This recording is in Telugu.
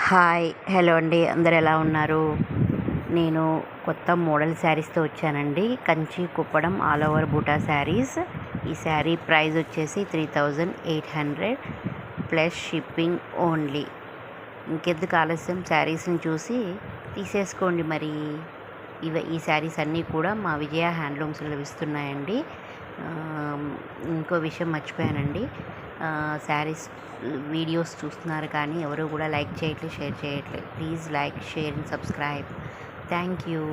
హాయ్ హలో అండి, అందరు ఎలా ఉన్నారు? నేను కొత్త మోడల్ శారీస్తో వచ్చానండి. కంచి కుప్పడం ఆల్ ఓవర్ బూటా శారీస్. ఈ శారీ ప్రైస్ వచ్చేసి 3800 ప్లస్ షిప్పింగ్ ఓన్లీ. ఇంకెందుకు ఆలస్యం, శారీస్ని చూసి తీసేసుకోండి. మరి ఈ శారీస్ అన్నీ కూడా మా విజయ హ్యాండ్లూమ్స్లో లభిస్తున్నాయండి. ఇంకో విషయం మర్చిపోయానండి, శారీస్ వీడియోస్ చూస్తున్నారు కానీ ఎవరు కూడా లైక్ చేయట్లేదు, షేర్ చేయట్లేదు. Please like, share and subscribe. Thank you.